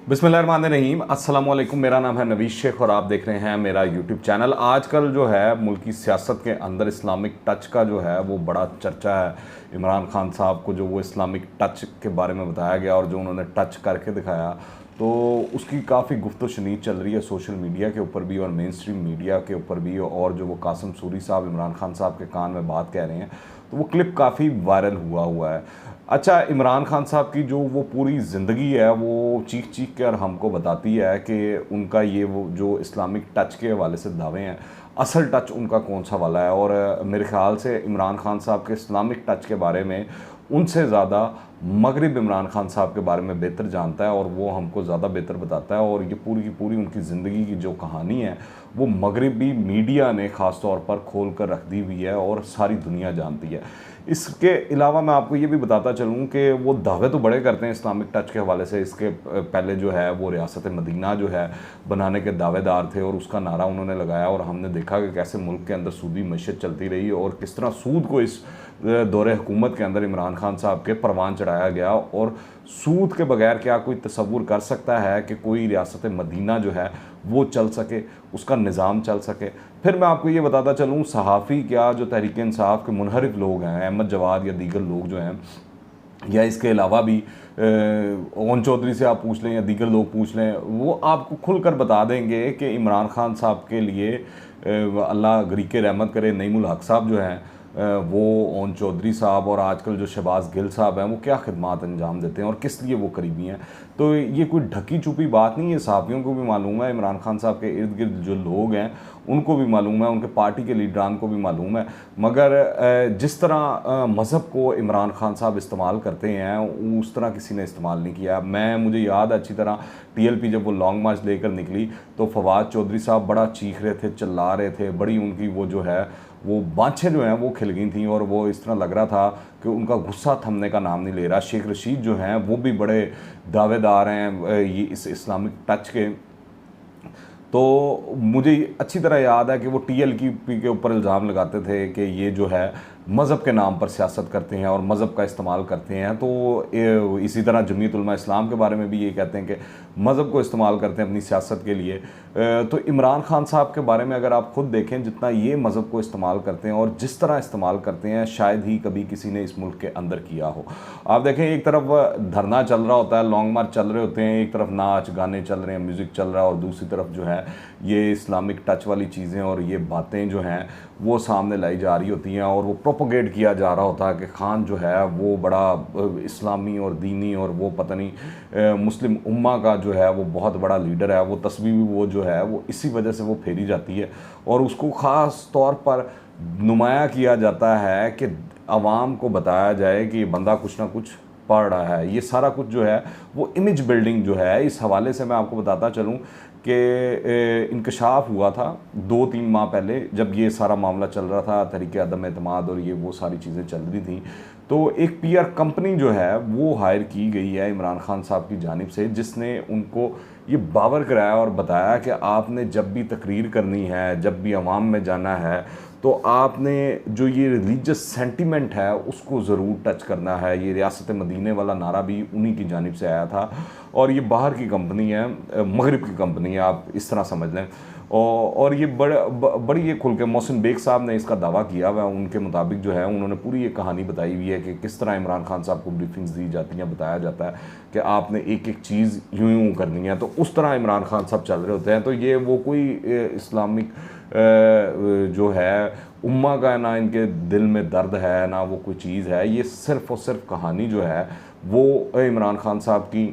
बिस्मिल्लाहिर्रहमानिर्रहीम, अस्सलाम वालेकुम। मेरा नाम है नवीश शेख और आप देख रहे हैं मेरा यूट्यूब चैनल। आजकल जो है मुल्की सियासत के अंदर इस्लामिक टच का जो है वो बड़ा चर्चा है। इमरान खान साहब को जो वो इस्लामिक टच के बारे में बताया गया और जो उन्होंने टच करके दिखाया, तो उसकी काफ़ी गुफ्तो शनीद चल रही है सोशल मीडिया के ऊपर भी और मेन स्ट्रीम मीडिया के ऊपर भी। और जो वो कासिम सूरी साहब इमरान खान साहब के कान में बात कह रहे हैं, तो वो क्लिप काफ़ी वायरल हुआ है। अच्छा, इमरान खान साहब की जो वो पूरी ज़िंदगी है वो चीख चीख कर हमको बताती है कि उनका ये वो जो इस्लामिक टच के हवाले से दावे हैं, असल टच उनका कौन सा वाला है। और मेरे ख्याल से इमरान खान साहब के इस्लामिक टच के बारे में उनसे ज़्यादा मगरिब इमरान खान साहब के बारे में बेहतर जानता है और वो हमको ज़्यादा बेहतर बताता है। और ये पूरी की पूरी उनकी ज़िंदगी की जो कहानी है वो मगरिबी मीडिया ने ख़ास तौर पर खोल कर रख दी हुई है और सारी दुनिया जानती है। इसके अलावा मैं आपको ये भी बताता चलूँ कि वो दावे तो बड़े करते हैं इस्लामिक टच के हवाले से। इसके पहले जो है वो रियासत मदीना जो है बनाने के दावेदार थे और उसका नारा उन्होंने लगाया और हमने देखा कि कैसे मुल्क के अंदर सूदी मैशत चलती रही और किस तरह सूद को इस दौरे हुकूमत के अंदर इमरान खान साहब के परवान चढ़ाया गया। और सूद के बगैर क्या कोई तसव्वुर कर सकता है कि कोई रियासत मदीना जो है वो चल सके, उसका निज़ाम चल सके। फिर मैं आपको ये बताता चलूँ, सहाफ़ी क्या जो तहरीक इंसाफ के मुनहरिफ लोग हैं, अहमद जवाद या दीगर लोग जो हैं, या इसके अलावा भी ओन चौधरी से आप पूछ लें या दीगर लोग पूछ लें, वो आपको खुलकर बता देंगे कि इमरान खान साहब के लिए अल्लाह गरीक रहमत करे, नईमुल हक साहब जो हैं वो ओन चौधरी साहब और आजकल जो शहबाज गिल साहब हैं वो क्या खिदमात अंजाम देते हैं और किस लिए वो करीबी हैं। तो ये कोई ढकी छुपी बात नहीं है, सहाफ़ियों को भी मालूम है, इमरान खान साहब के इर्द गिर्द जो लोग हैं उनको भी मालूम है, उनके पार्टी के लीडरान को भी मालूम है। मगर जिस तरह मज़हब को इमरान खान साहब इस्तेमाल करते हैं उस तरह किसी ने इस्तेमाल नहीं किया। मुझे याद है अच्छी तरह, TLP जब वो लॉन्ग मार्च लेकर निकली तो फवाद चौधरी साहब बड़ा चीख रहे थे, चिल्ला रहे थे, बड़ी उनकी वो जो है वो बाँछें जो हैं वो खिल गई थी और वो इस तरह लग रहा था कि उनका गुस्सा थमने का नाम नहीं ले रहा। शेख रशीद जो हैं वो भी बड़े दावेदार हैं ये इस इस्लामिक टच के। तो मुझे अच्छी तरह याद है कि वो TLP के ऊपर इल्ज़ाम लगाते थे कि ये जो है मज़हब के नाम पर सियासत करते हैं और मज़हब का इस्तेमाल करते हैं। तो इसी तरह जमीयत उलमा इस्लाम के बारे में भी ये कहते हैं कि मज़हब को इस्तेमाल करते हैं अपनी सियासत के लिए। तो इमरान खान साहब के बारे में अगर आप ख़ुद देखें, जितना ये मज़हब को इस्तेमाल करते हैं और जिस तरह इस्तेमाल करते हैं, शायद ही कभी किसी ने इस मुल्क के अंदर किया हो। आप देखें, एक तरफ धरना चल रहा होता है, लॉन्ग मार्च चल रहे होते हैं, एक तरफ नाच गाने चल रहे हैं, म्यूज़िक चल रहा है, और दूसरी तरफ जो है ये इस्लामिक टच वाली चीज़ें और ये बातें जो हैं वो सामने लाई जा रही होती हैं और वो प्रोपोगेट किया जा रहा होता है कि खान जो है वो बड़ा इस्लामी और दीनी और वो पता नहीं मुस्लिम उम्मा का जो है वो बहुत बड़ा लीडर है। वो तस्वीर भी वो जो है वो इसी वजह से वो फेरी जाती है और उसको ख़ास तौर पर नुमाया किया जाता है कि आवाम को बताया जाए कि ये बंदा कुछ ना कुछ पढ़ रहा है। ये सारा कुछ जो है वो इमेज बिल्डिंग जो है। इस हवाले से मैं आपको बताता चलूँ कि इंकशाफ हुआ था 2-3 माह पहले, जब ये सारा मामला चल रहा था, तहरीक अदम एतमाद और ये वो सारी चीज़ें चल रही थी। तो एक PR कंपनी जो है वो हायर की गई है इमरान खान साहब की जानिब से, जिसने उनको ये बावर कराया और बताया कि आपने जब भी तकरीर करनी है, जब भी अवाम में जाना है, तो आपने जो ये रिलीजियस सेंटिमेंट है उसको ज़रूर टच करना है। ये रियासत मदीने वाला नारा भी उन्हीं की जानिब से आया था और ये बाहर की कंपनी है, मगरिब की कंपनी है, आप इस तरह समझ लें। और ये बड़ी ये खुल के मोहसिन बेग साहब ने इसका दावा किया हुआ है। उनके मुताबिक जो है उन्होंने पूरी ये कहानी बताई हुई है कि किस तरह इमरान खान साहब को ब्रीफिंग्स दी जाती हैं, बताया जाता है कि आपने एक एक चीज़ यूं यूं करनी है, तो उस तरह इमरान खान साहब चल रहे होते हैं। तो ये वो कोई इस्लामिक जो है उम्मा का ना इनके दिल में दर्द है ना वो कोई चीज़ है। ये सिर्फ़ और सिर्फ कहानी जो है वो इमरान खान साहब की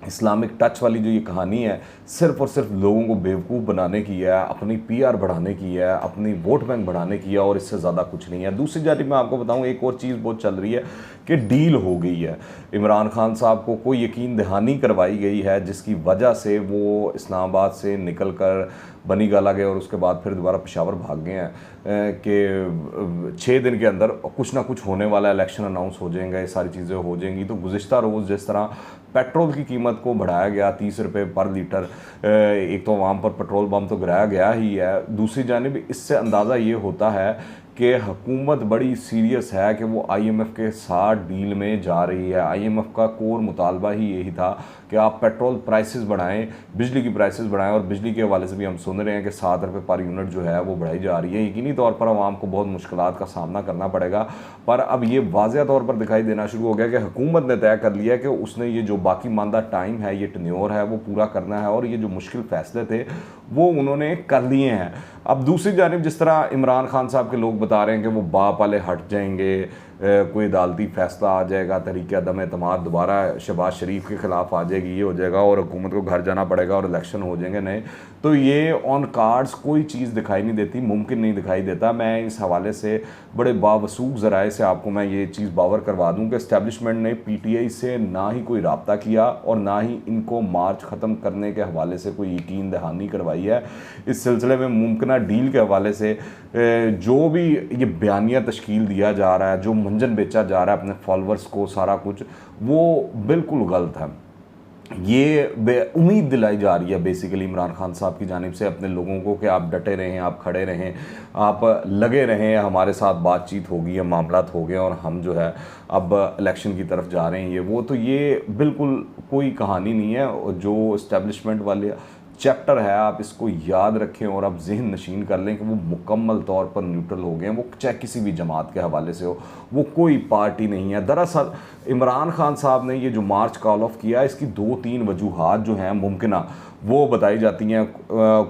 इस्लामिक टच वाली जो ये कहानी है सिर्फ़ और सिर्फ लोगों को बेवकूफ़ बनाने की है, अपनी PR बढ़ाने की है, अपनी वोट बैंक बढ़ाने की है और इससे ज़्यादा कुछ नहीं है। दूसरी जानिब मैं आपको बताऊं, एक और चीज़ बहुत चल रही है कि डील हो गई है। इमरान खान साहब को कोई यकीन दहानी करवाई गई है जिसकी वजह से वो इस्लामाबाद से निकल कर बनी गाला गए और उसके बाद फिर दोबारा पेशावर भाग गए हैं कि 6 दिन के अंदर कुछ ना कुछ होने वाला, इलेक्शन अनाउंस हो जाएंगे, ये सारी चीज़ें हो जाएंगी। तो गुज़िश्ता रोज़ जिस तरह पेट्रोल की कीमत को बढ़ाया गया 30 रुपये पर लीटर, एक तो वहाँ पर पेट्रोल पम्प तो गिराया गया ही है, दूसरी जानिब इससे अंदाज़ा ये होता है कि हुकूमत बड़ी सीरियस है कि वो IMF के साथ डील में जा रही है। IMF का कोर मुतालबा ही यही था कि आप पेट्रोल प्राइसेस बढ़ाएं, बिजली की प्राइसेस बढ़ाएं, और बिजली के हवाले से भी हम सुन रहे हैं कि 7 रुपये पर यूनिट जो है वो बढ़ाई जा रही है। यकीनी तौर पर आवाम को बहुत मुश्किलात का सामना करना पड़ेगा, पर अब ये वाज़ेह तौर पर दिखाई देना शुरू हो गया कि हुकूमत ने तय कर लिया कि उसने ये जो बाकी मानदा टाइम है, ये टेन्योर है, वो पूरा करना है, और ये जो मुश्किल फ़ैसले थे वो उन्होंने कर लिए हैं। अब दूसरी जानिब जिस तरह इमरान खान साहब के लोग बता रहे हैं कि वो बाप वाले हट जाएंगे, कोई अदालती फ़ैसला आ जाएगा, तरीक़े अदम एतमाद दोबारा शहबाज शरीफ के ख़िलाफ़ आ जाएगी, ये हो जाएगा और हुकूमत को घर जाना पड़ेगा और इलेक्शन हो जाएंगे नए, तो ये ऑन कार्ड्स कोई चीज़ दिखाई नहीं देती, मुमकिन नहीं दिखाई देता। मैं इस हवाले से बड़े बावसूख ज़राए से आपको मैं ये चीज़ बावर करवा दूँ कि इस्टेब्लिशमेंट ने PTI से ना ही कोई रब्ता किया और ना ही इनको मार्च ख़त्म करने के हवाले से कोई यकीन दहानी करवाई है। इस सिलसिले में मुमकिन डील के हवाले से जो भी ये बयानिया तश्कील दिया जा रहा है, जो मंजन बेचा जा रहा है अपने फॉलोअर्स को, सारा कुछ वो बिल्कुल गलत है। ये उम्मीद दिलाई जा रही है बेसिकली इमरान खान साहब की जानिब से अपने लोगों को कि आप डटे रहें, आप खड़े रहें, आप लगे रहें, हमारे साथ बातचीत होगी, मामलात हो गए और हम जो है अब इलेक्शन की तरफ जा रहे हैं, ये वो। तो ये बिल्कुल कोई कहानी नहीं है। जो इस्टेब्लिशमेंट वाले चैप्टर है आप इसको याद रखें और आप जहन नशीन कर लें कि वो मुकम्मल तौर पर न्यूट्रल हो गए हैं, वो चाहे किसी भी जमात के हवाले से हो, वो कोई पार्टी नहीं है। दरअसल इमरान खान साहब ने ये जो मार्च कॉल ऑफ किया, इसकी 2-3 वजूहात जो हैं मुमकिन वो बताई जाती हैं।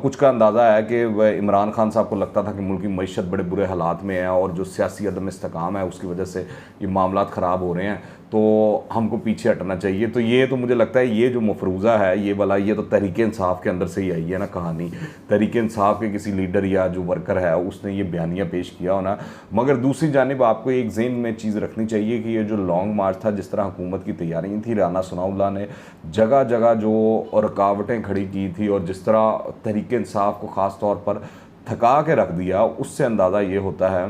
कुछ का अंदाज़ा है कि इमरान खान साहब को लगता था कि मुल्क की मईशत बड़े बुरे हालात में है और जो सियासी अदम इस्तेकाम है उसकी वजह से ये मामलात ख़राब हो रहे हैं, तो हमको पीछे हटना चाहिए। तो ये तो मुझे लगता है ये जो मफरूज़ा है ये वाला, ये तो तहरीक इंसाफ के अंदर से ही आई है ना कहानी। तहरीक इंसाफ के किसी लीडर या जो वर्कर है उसने ये बयानिया पेश किया होना। मगर दूसरी जानिब आपको एक ज़हन में चीज़ रखनी चाहिए कि ये जो लॉन्ग मार्च था, जिस तरह हुकूमत की तैयारियाँ थी, राना सनाउल्लाह ने जगह जगह जो रुकावटें खड़ी की थी और जिस तरह तहरीक इंसाफ को ख़ास तौर पर थका के रख दिया, उससे अंदाज़ा ये होता है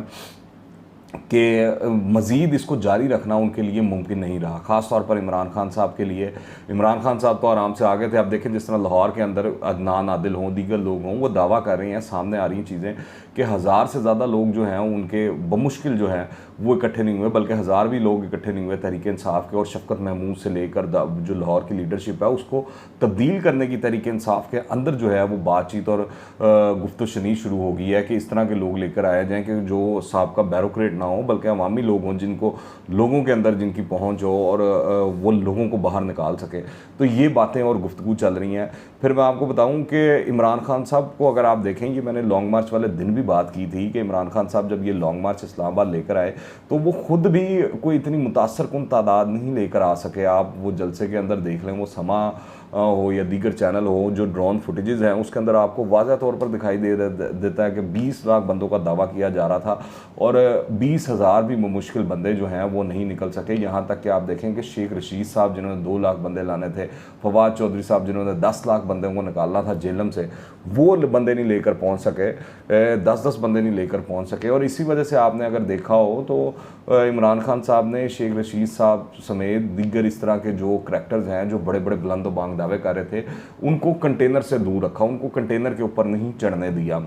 कि मज़ीद इसको जारी रखना उनके लिए मुमकिन नहीं रहा, ख़ास तौर पर इमरान खान साहब के लिए। इमरान खान साहब तो आराम से आ गए थे। आप देखें जिस तरह लाहौर के अंदर अदनान आदिल हों, दीगर लोग हों, वो दावा कर रहे हैं, सामने आ रही हैं चीज़ें कि 1000 से ज़्यादा लोग जो हैं उनके बमुश्किल जो हैं वो इकट्ठे नहीं हुए, बल्कि 1000 भी लोग इकट्ठे नहीं हुए तहरीक इंसाफ के। और शफकत महमूद से लेकर जो लाहौर की लीडरशिप है उसको तब्दील करने की तहरीक इंसाफ के अंदर जो है वो बातचीत और गुफ्तगू शनी शुरू हो गई है कि इस तरह के लोग लेकर आए जाएँ कि जो साहब का बैरोक्रेट ना हो बल्कि अवामी लोग हों, जिनको लोगों के अंदर जिनकी पहुंच हो और वो लोगों को बाहर निकाल सके। तो ये बातें और गुफ्तगू चल रही हैं। फिर मैं आपको बताऊं कि इमरान खान साहब को अगर आप देखें, ये मैंने लॉन्ग मार्च वाले दिन भी बात की थी कि इमरान खान साहब जब ये लॉन्ग मार्च इस्लामाबाद लेकर आए तो वो खुद भी कोई इतनी मुतासर कुन तादाद नहीं लेकर आ सके। आप वो जलसे के अंदर देख लें, वो समा हो या दीगर चैनल हो, जो ड्रोन फुटेजेस हैं उसके अंदर आपको वाज़ह तौर पर दिखाई देता है कि 20 लाख बंदों का दावा किया जा रहा था और 20,000 भी मुश्किल बंदे जो हैं वो नहीं निकल सके। यहाँ तक कि आप देखें कि शेख रशीद साहब जिन्होंने 2 लाख बंदे लाने थे, फवाद चौधरी साहब जिन्होंने 10 लाख बंदों को निकालना था जेलम से, वो बंदे नहीं लेकर पहुँच सके, 10-10 बंदे नहीं लेकर पहुँच सके। और इसी वजह से आपने अगर देखा हो तो इमरान खान साहब ने शेख रशीद साहब समेत दीगर इस तरह के जो करैक्टर्स हैं जो बड़े बड़े बुलंद बांग दावे कर रहे थे, उनको कंटेनर से दूर रखा, उनको कंटेनर के ऊपर नहीं चढ़ने दिया।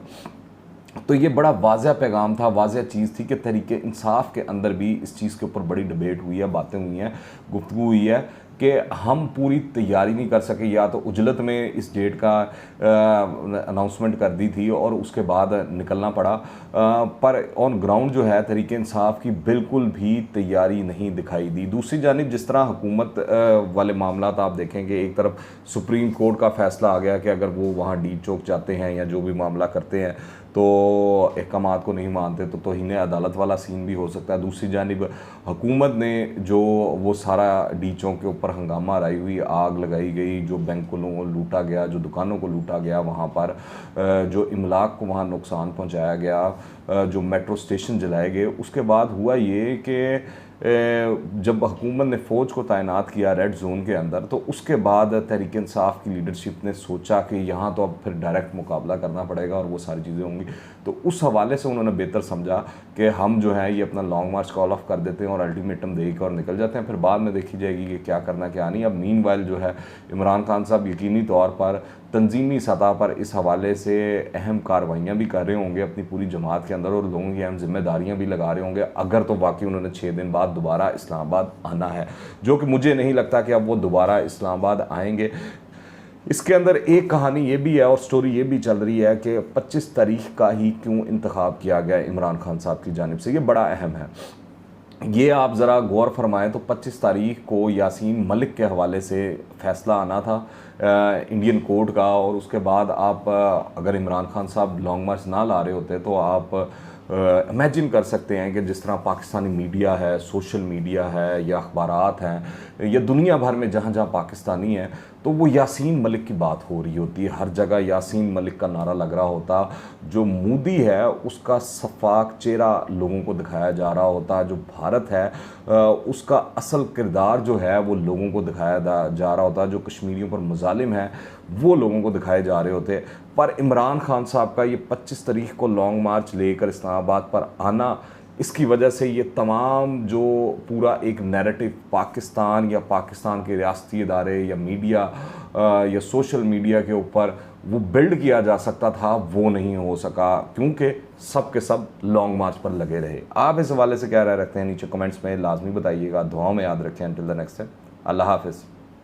तो ये बड़ा वाज़ह पैगाम था, वाज़ह चीज़ थी कि तहरीक इंसाफ के अंदर भी इस चीज़ के ऊपर बड़ी डिबेट हुई है, बातें हुई हैं, गुफ्तगू हुई है कि हम पूरी तैयारी नहीं कर सके, या तो उजलत में इस डेट का अनाउंसमेंट कर दी थी और उसके बाद निकलना पड़ा, पर ऑन ग्राउंड जो है तहरीक इंसाफ की बिल्कुल भी तैयारी नहीं दिखाई दी। दूसरी जानिब जिस तरह हुकूमत वाले मामला आप देखेंगे, एक तरफ सुप्रीम कोर्ट का फ़ैसला आ गया कि अगर वो वहाँ डी चौक जाते हैं या जो भी मामला करते हैं तो अहकामात को नहीं मानते तो तौहीन अदालत वाला सीन भी हो सकता है। दूसरी जानिब हुकूमत ने जो वो सारा डी चौक के ऊपर हंगामा आई हुई, आग लगाई गई, जो बैंकों को लूटा गया, जो दुकानों को लूटा गया, वहाँ पर जो इमलाक को वहाँ नुकसान पहुँचाया गया, जो मेट्रो स्टेशन जलाए गए, उसके बाद हुआ ये कि जब हुकूमत ने फ़ौज को तैनात किया रेड जोन के अंदर, तो उसके बाद तहरीक इंसाफ की लीडरशिप ने सोचा कि यहाँ तो अब फिर डायरेक्ट मुकाबला करना पड़ेगा और वो सारी चीज़ें होंगी। तो उस हवाले से उन्होंने बेहतर समझा कि हम जो है ये अपना लॉन्ग मार्च कॉल ऑफ कर देते हैं और अल्टीमेटम दे के और निकल जाते हैं, फिर बाद में देखी जाएगी कि क्या करना क्या नहीं। अब मीनवाइल जो है इमरान खान साहब यकीनी तौर पर तंजीमी सतह पर इस हवाले से अहम कार्रवाइयाँ भी कर रहे होंगे अपनी पूरी जमात के अंदर, और लोगों की अहम जिम्मेदारियाँ भी लगा रहे होंगे, अगर तो वाकई उन्होंने 6 दिन बाद दोबारा इस्लामाबाद आना है, जो कि मुझे नहीं लगता कि अब वो दोबारा इस्लामाबाद आएंगे। इसके अंदर एक कहानी ये भी है और स्टोरी ये भी चल रही है कि 25 तारीख का ही क्यों इंतखाब किया गया इमरान खान साहब की जानिब से, ये बड़ा अहम है। ये आप ज़रा गौर फरमाएं तो 25 तारीख को यासीन मलिक के हवाले से फ़ैसला आना था इंडियन कोर्ट का, और उसके बाद आप अगर इमरान खान साहब लॉन्ग मार्च ना ला रहे होते तो आप इमेजिन कर सकते हैं कि जिस तरह पाकिस्तानी मीडिया है, सोशल मीडिया है या अखबारात हैं या दुनिया भर में जहाँ जहाँ पाकिस्तानी है, तो वो यासीन मलिक की बात हो रही होती है, हर जगह यासीन मलिक का नारा लग रहा होता, जो मोदी है उसका सफाक चेहरा लोगों को दिखाया जा रहा होता, जो भारत है उसका असल किरदार जो है वो लोगों को दिखाया जा रहा होता, जो कश्मीरियों पर मुजालिम है वो लोगों को दिखाए जा रहे होते। पर इमरान खान साहब का ये 25 तारीख को लॉन्ग मार्च लेकर इस्लामाबाद पर आना, इसकी वजह से ये तमाम जो पूरा एक नैरेटिव पाकिस्तान या पाकिस्तान के रियासती इदारे या मीडिया या सोशल मीडिया के ऊपर वो बिल्ड किया जा सकता था, वो नहीं हो सका क्योंकि सब के सब लॉन्ग मार्च पर लगे रहे। आप इस हवाले से क्या राय रखते हैं नीचे कमेंट्स में लाजमी बताइएगा, दुआओं में याद रखें। अनटिल द नेक्स्ट टाइम, अल्लाह हाफिज़।